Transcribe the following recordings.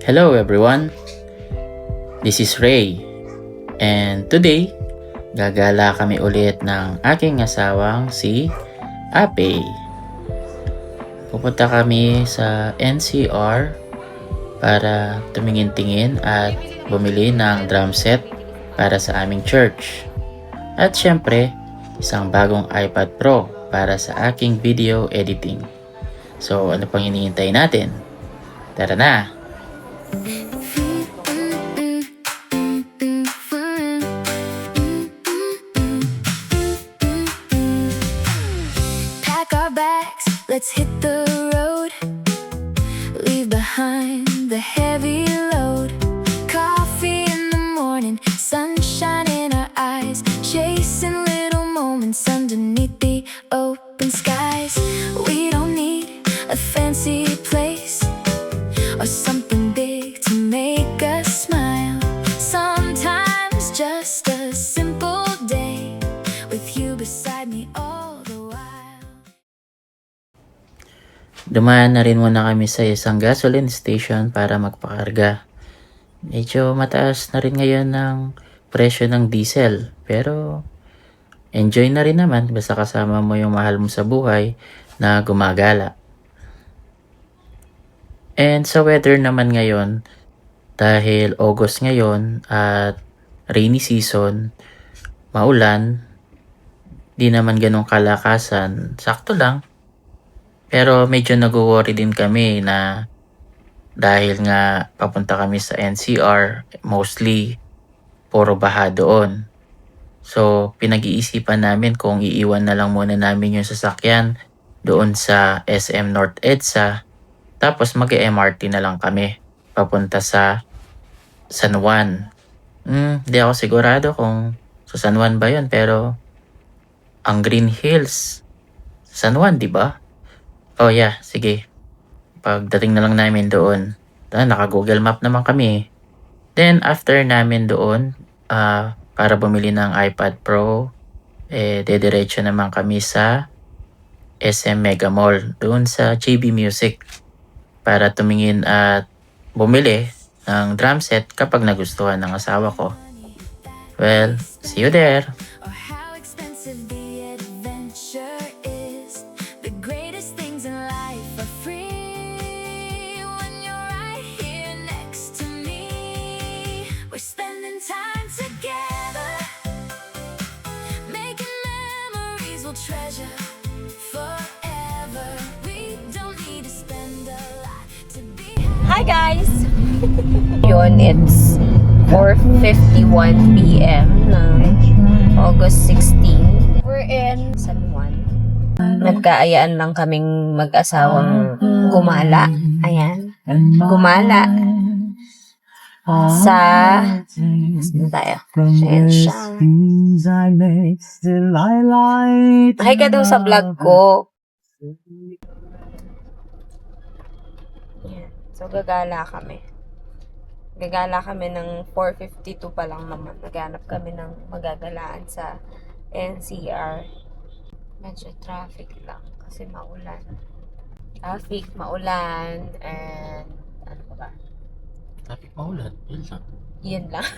Hello everyone, this is Ray and today gagala kami ulit ng aking asawang si Ape. Pupunta kami sa NCR para tumingin-tingin at bumili ng drum set para sa aming church. At syempre, isang bagong iPad Pro para sa aking video editing. So ano pang hinihintay natin? Tara na! Pack our bags, let's hit the road. Leave behind the heavy load. Coffee in the morning, sunshine in our eyes. Chasing little moments underneath the open skies. We don't need a fancy place or something big to make us smile. Sometimes just a simple day with you beside me all the while. Dumaan na rin muna kami sa isang gasoline station para magpakarga. Medyo mataas na rin ngayon ng presyo ng diesel, pero enjoy na rin naman basta kasama mo yung mahal mo sa buhay na gumagala. And sa weather naman ngayon, dahil August ngayon at rainy season, maulan, di naman ganong kalakasan, sakto lang. Pero medyo nag-worry din kami na dahil nga papunta kami sa NCR, mostly puro baha doon. So pinag-iisipan namin kung iiwan na lang muna namin yung sasakyan doon sa SM North EDSA, tapos mag-MRT na lang kami papunta sa San Juan. Di ako sigurado kung sa San Juan ba yun, pero ang Green Hills, San Juan, di ba? Oh yeah, sige. Pagdating na lang namin doon, naka-Google Map naman kami. Then after namin doon, para bumili ng iPad Pro, dediretso naman kami sa SM Mega Mall, doon sa JB Music, para tumingin at bumili ng drum set kapag nagustuhan ng asawa ko. Well, see you there! Or how expensive the adventure is. The greatest things in life are free when you're right here next to me. We're spending time together, making memories we'll treasure forever. We don't need to spend a lot to be Hi guys! Yun, it's 4:51 p.m. ng August 16. We're in San Juan. Nagkaayaan lang kaming mag-asawang gumala. Ayan. Gumala. Sa... Saan tayo? Ayan siya. Hi ka daw sa vlog ko. Ayan. So, gagala kami. Gagala kami ng 4:52 pa lang naman. Naghanap kami ng magagalaan sa NCR. Medyo traffic lang kasi maulan. Traffic, maulan, and ano pa ba? Traffic maulan, yun lang. Yun lang.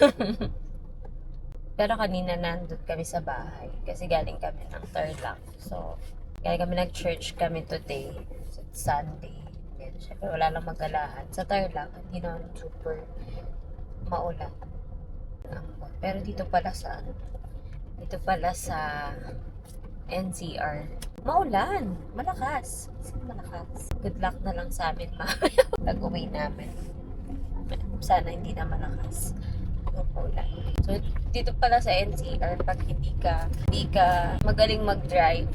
Pero kanina nandun kami sa bahay kasi galing kami ng Tarlac. So, galing kami nag-church kami today. It's Sunday. Yan, syempre wala lang magalaan. Sa Tarlac, hindi naman super maulan. Pero dito pala sa NCR, maulan. Malakas. Malakas. Good luck na lang sa amin mamaya pag-uwi namin. Sana hindi na malakas yung ulan. So, dito pala sa NCR, pag hindi ka magaling mag-drive,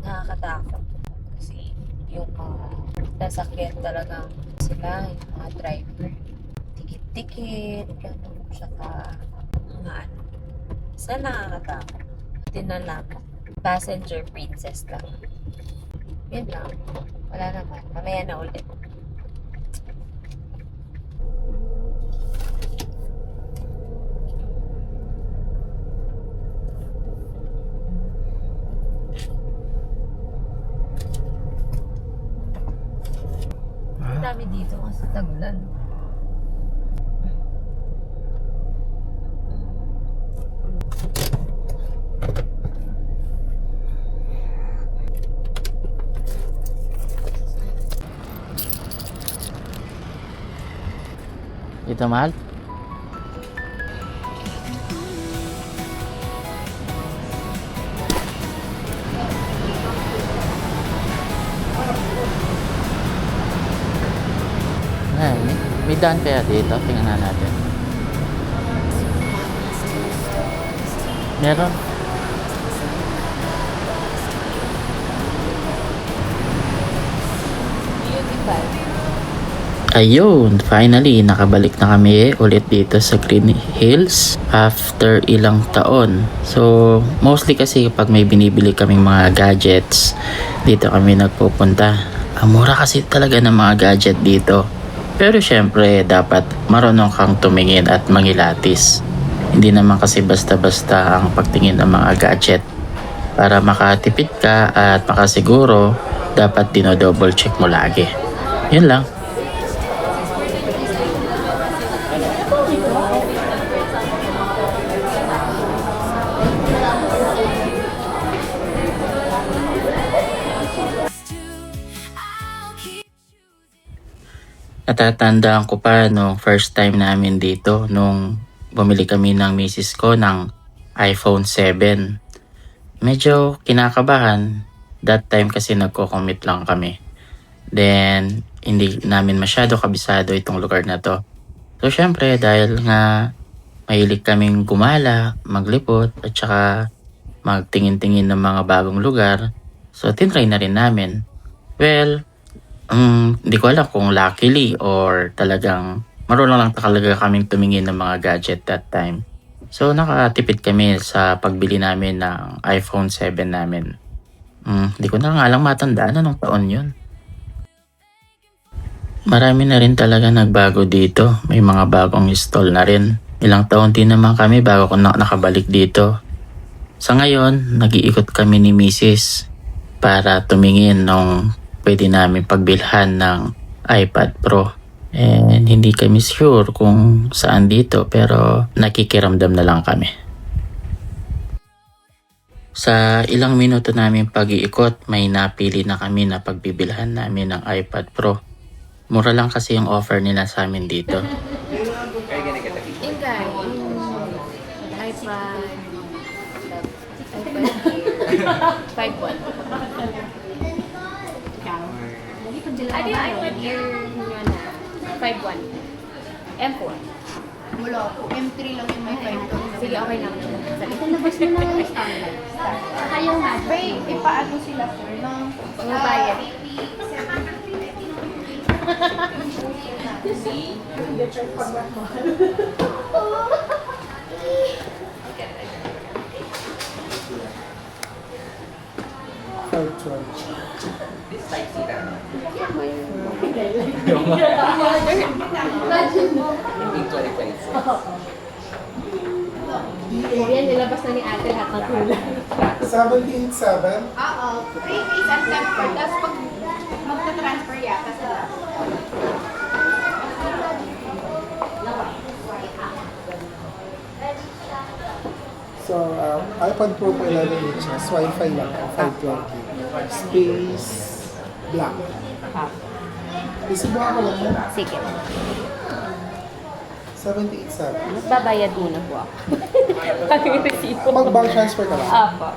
nakakatakot. Kasi yung mga sasakyan talagang sila, yung mga driver, tikit-tikit, gano'n, saka mga ano. Sana nakakatakot. Hindi na lang. Passenger princess lang. Yun lang. Wala naman. Mamaya na ulit. Ang dami dito kasi tagulan. Dito mahal? Ay, may daan kaya dito? Tingnan na natin. Meron. Ayun, finally, nakabalik na kami ulit dito sa Green Hills after ilang taon. So, mostly kasi pag may binibili kaming mga gadgets, dito kami nagpupunta. Ang mura kasi talaga ng mga gadget dito. Pero syempre, dapat marunong kang tumingin at mangilatis. Hindi naman kasi basta-basta ang pagtingin ng mga gadget. Para makatipid ka at makasiguro, dapat dino-double check mo lagi. Yun lang. I'll keep Natatandaan ko pa nung first time namin dito nung bumili kami ng misis ko ng iPhone 7. Medyo kinakabahan. That time kasi nagko-commute lang kami. Then, hindi namin masyado kabisado itong lugar na to. So, syempre, dahil nga mahilig kaming gumala, maglipot, at saka magtingin-tingin ng mga bagong lugar. So, tinry na rin namin. Well, hindi ko alam kung luckily or talagang marunong lang talaga kaming tumingin ng mga gadget that time. So, nakatipid kami sa pagbili namin ng iPhone 7 namin. Hindi ko na nga lang matandaan anong taon yun. Marami na rin talaga nagbago dito. May mga bagong install na rin. Ilang taon din naman kami bago ko nakabalik dito. Sa ngayon, nag-iikot kami ni Mrs. para tumingin nung pwede namin pagbilhan ng iPad Pro. And hindi kami sure kung saan dito pero nakikiramdam na lang kami. Sa ilang minuto namin pag-iikot, may napili na kami na pagbibilhan namin ng iPad Pro. Mura lang kasi yung offer nila sa amin dito. Ingay, iPad 5.1. Ano yung iPad Air nyo na? 5.1. M4. Wala po. M3 lang yung may 5 Sige, okay lang. Labas mo na yung standard. Saka yung Bay, ipaano sila sir ng Pangbayad. Yan, nilabas na ni ate lahat ng kulang. 787. Oo. Prepaid at temper. Tapos pag magta-transfer yata sila. So, iPad Pro po 11 inches, Wi-Fi lang po, 512 Space black. Isibuha ko lang yan. Sige. 787. Magbabayad muna po ako. Pag yung resibo. Mag-bank transfer ka lang. Apo.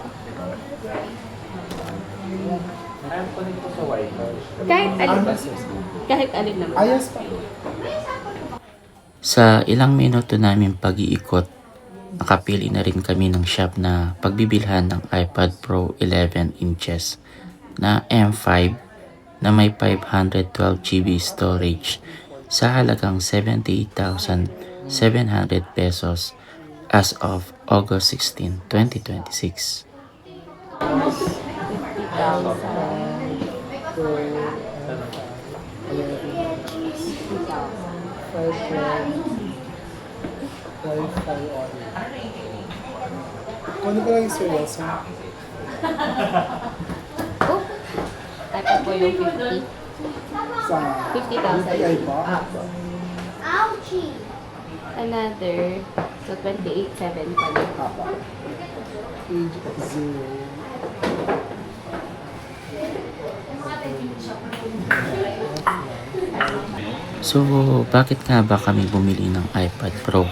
Kahit alin ba? Kahit alin naman. Ayos pa. Sa ilang minuto namin pag-iikot, nakapili na rin kami ng shop na pagbibilhan ng iPad Pro 11 inches na M5 na may 512GB storage sa halagang 78,700 pesos as of August 16, 2026. Wi-Fi on. Ano ka lang yung seryoso? Oh, iPad po yung 50. Sa 50,000. UPI po? Apo. Another, so 28,700 pa rin. Papa. Page 0. So, bakit nga ba kami bumili ng iPad Pro?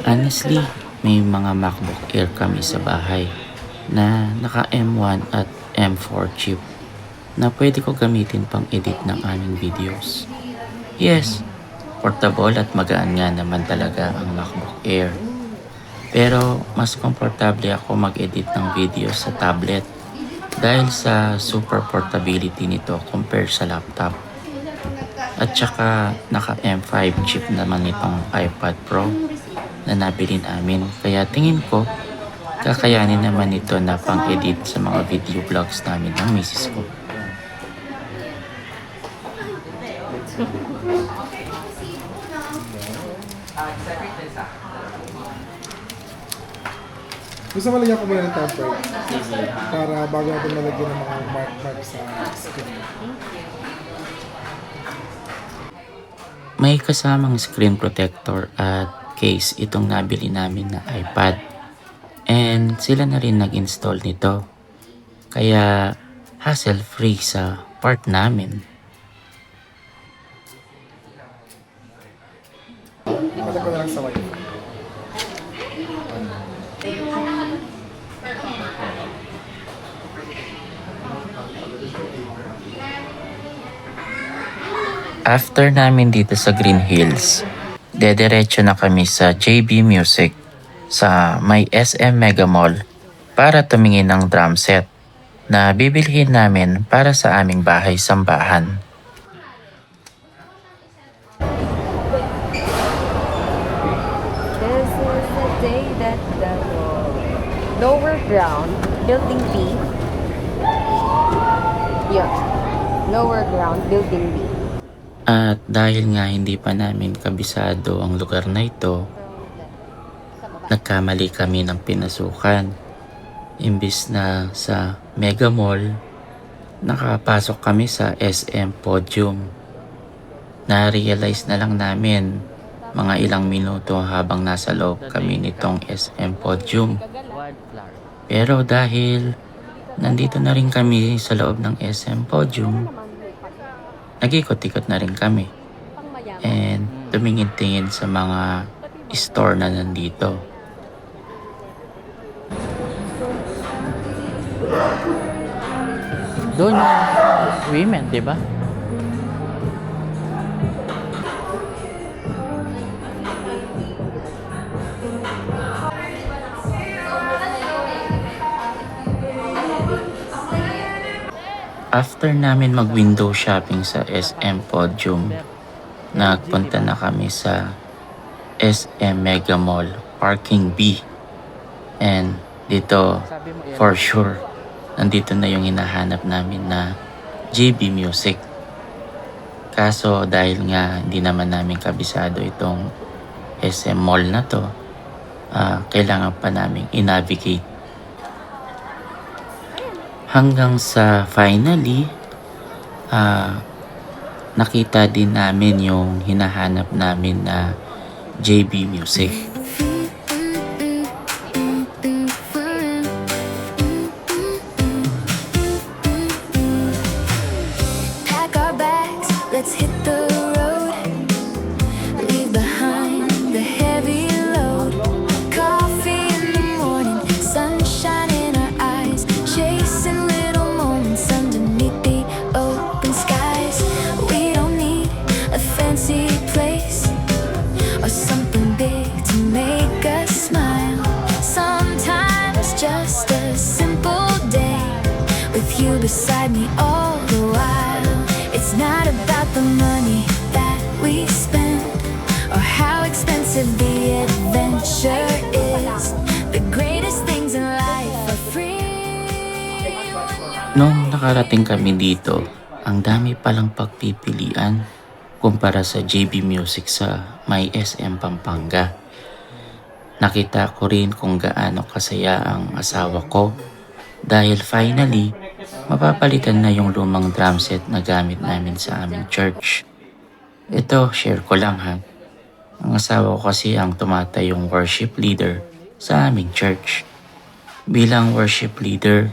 Honestly, may mga MacBook Air kami sa bahay na naka M1 at M4 chip na pwede ko gamitin pang edit ng aming videos. Yes, portable at magaan nga naman talaga ang MacBook Air. Pero mas komportable ako mag-edit ng videos sa tablet dahil sa super portability nito compare sa laptop. At saka naka M5 chip naman itong iPad Pro na nabili namin. Kaya tingin ko, kakayanin naman ito na pang-edit sa mga video vlogs namin ng misis ko. Gusto mo lagyan ko muna ng temper para bago natin malagyan ng mga mark sa screen. May kasamang screen protector at case itong nabili namin na iPad. And sila na rin nag-install nito. Kaya hassle-free sa part namin. Ipalag ko na lang sa wifi. After namin dito sa Green Hills, dediretso na kami sa JB Music sa may SM Mega Mall para tumingin ng drum set na bibilhin namin para sa aming bahay sambahan. This is the day that the lower ground, building B. Yeah. Lower ground, building B. At dahil nga hindi pa namin kabisado ang lugar na ito, nagkamali kami ng pinasukan. Imbis na sa Mega Mall, nakapasok kami sa SM Podium. Na-realize na lang namin mga ilang minuto habang nasa loob kami nitong SM Podium. Pero dahil nandito na rin kami sa loob ng SM Podium, nag-ikot-ikot na rin kami. And tumingin-tingin sa mga store na nandito. Doon yung women, di ba? After namin mag-window shopping sa SM Podium, nagpunta na kami sa SM Mega Mall Parking B. And dito, for sure, nandito na yung hinahanap namin na JB Music. Kaso dahil nga hindi naman namin kabisado itong SM Mall na to, kailangan pa namin i-navigate. Hanggang sa finally, nakita din namin yung hinahanap namin na JB Music. Pack our bags, let's hit the road. Leave behind the heavy load. Coffee in the morning, sunshine in our eyes. Chasing little moments underneath the open skies. We don't need a fancy place or something big to make us smile. Sometimes just a simple day with you beside me all the while. It's not about the money that we spend or how expensive the adventure is. The greatest things in life are free. Nung nakarating kami dito, ang dami palang pagpipilian kumpara sa JB Music sa may SM Pampanga. Nakita ko rin kung gaano kasaya ang asawa ko dahil finally, mapapalitan na yung lumang drum set na gamit namin sa aming church. Ito, share ko lang ha. Ang asawa ko kasi ang tumatayong worship leader sa aming church. Bilang worship leader,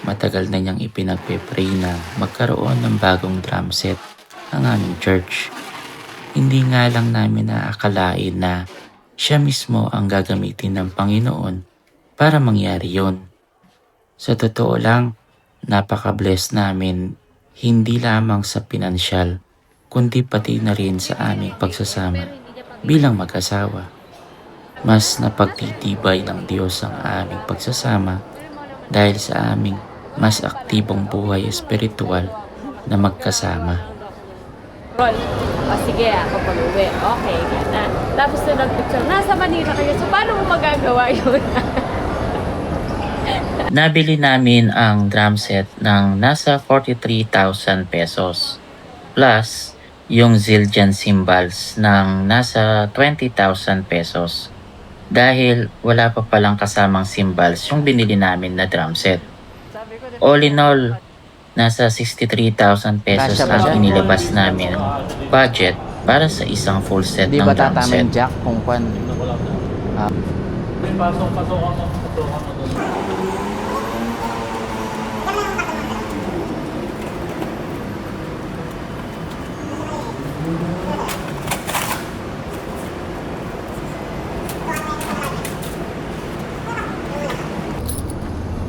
matagal na niyang ipinagpe-pray na magkaroon ng bagong drum set ang aming church. Hindi nga lang namin naakalain na siya mismo ang gagamitin ng Panginoon para mangyari yon. Sa totoo lang, napaka-bless namin hindi lamang sa pinansyal, kundi pati na rin sa aming pagsasama bilang mag-asawa. Mas napagtitibay ng Diyos ang aming pagsasama dahil sa aming mas aktibong buhay espiritual na magkasama. Roll. O sige, ako pag-uwi. Okay, gana. Tapos na nag-picture, nasa Manila kayo. So, paano mo magagawa yun? Nabili namin ang drum set ng nasa 43,000 pesos. Plus, yung Zildjian cymbals ng nasa 20,000 pesos. Dahil wala pa palang kasamang cymbals yung binili namin na drum set. All in all, nasa 63,000 pesos Kasya ba ang siya? inilabas namin budget para sa isang full set Di ng ba drum tatama set. yung jack kung kwan?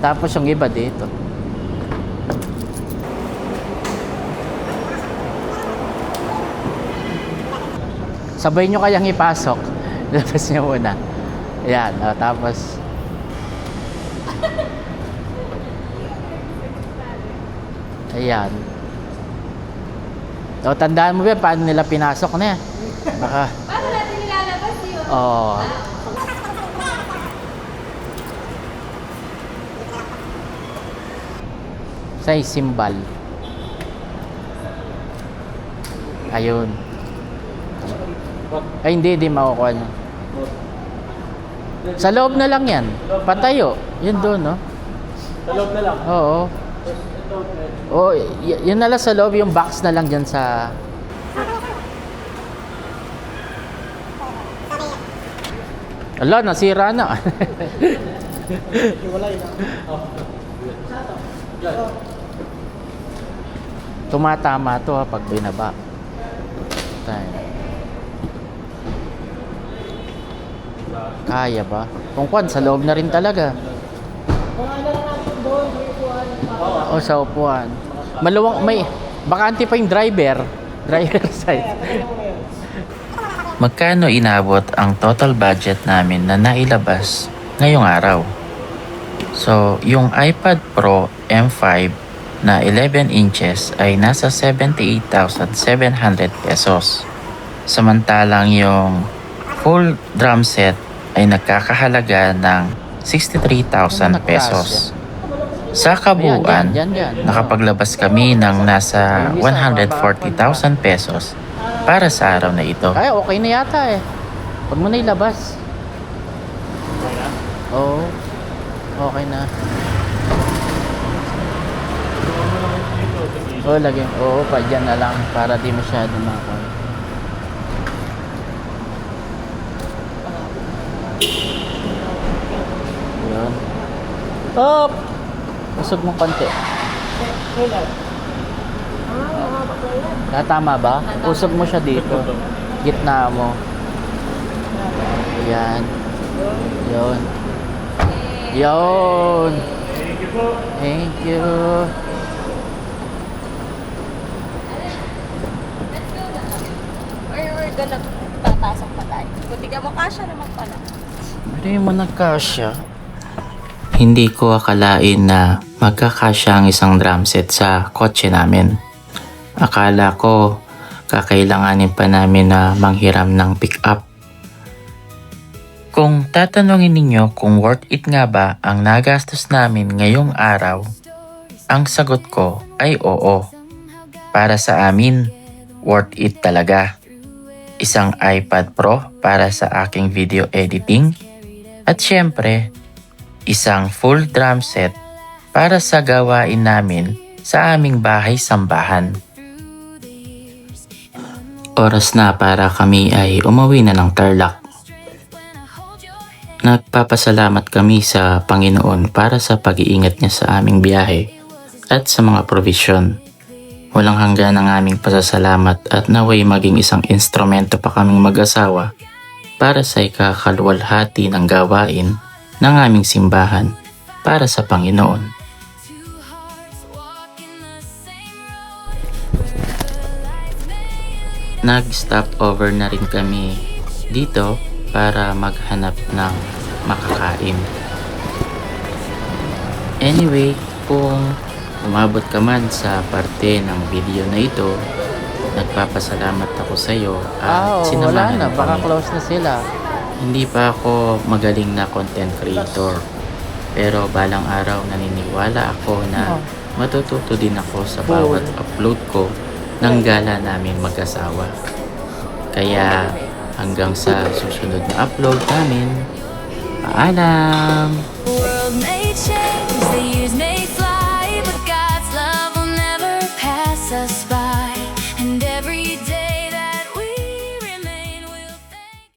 Tapos yung iba dito. Sabay nyo kayang ipasok. Labas nyo muna. Ayan, tapos... Ayan. O, tandaan mo ba paano nila pinasok na yan? Baka... Paano natin nilalabas yun? Oo. Sa simbal. Ayun. Ay, hindi makukuha niya. Sa loob na lang yan. Patayo. Yun doon, no? Sa loob na lang? Oo. Oo, yun na lang sa loob, yung box na lang dyan sa... Ala, nasira na. Tumatama to ha, pag binaba. Tayo. Kaya ba? Kung kwan, sa loob na rin talaga. O sa upuan. Maluwang, may, bakante pa yung driver. Driver side. Magkano inabot ang total budget namin na nailabas ngayong araw? So, yung iPad Pro M5 na 11 inches ay nasa 78,700 pesos. Samantalang yung full drum set ay nagkakahalaga ng 63,000 pesos. Sa kabuuan, Yan. nakapaglabas kami ng nasa 140,000 pesos para sa araw na ito. Ay, okay na yata eh. Huwag mo na ilabas. Oo. Okay na. Oo, lagyan. Oo, pa dyan na lang para di masyado makon. Yun. Up! Usog mo konti. Tama ba? Usog mo siya dito. Gitna mo. Ayan. Yun. Yun. Thank you. Or gano'n, papasok pa tayo. Buti ka mo, kasya naman pala. Hindi mo nagkasya. Hindi ko akalain na magkakasya ang isang drum set sa kotse namin. Akala ko kakailanganin pa namin na manghiram ng pick-up. Kung tatanungin ninyo kung worth it nga ba ang nagastos namin ngayong araw, ang sagot ko ay oo. Para sa amin, worth it talaga. Isang iPad Pro para sa aking video editing at syempre, isang full drum set para sa gawain namin sa aming bahay-sambahan. Oras na para kami ay umuwi na ng Tarlac. Nagpapasalamat kami sa Panginoon para sa pag-iingat niya sa aming biyahe at sa mga provisyon. Walang hanggan ang aming pasasalamat at naway maging isang instrumento pa kaming mag-asawa para sa ikakaluwalhati ng gawain ng aming simbahan para sa Panginoon. Nag-stop over na rin kami dito para maghanap ng makakain. Anyway, kung umabot ka man sa parte ng video na ito, nagpapasalamat ako sa iyo at Wala sinamahan na. mo Baka kami. close na sila. Hindi pa ako magaling na content creator. Pero balang araw naniniwala ako na matututo din ako sa bawat upload ko ng gala namin mag-asawa. Kaya hanggang sa susunod na upload namin, paalam! The world may change, the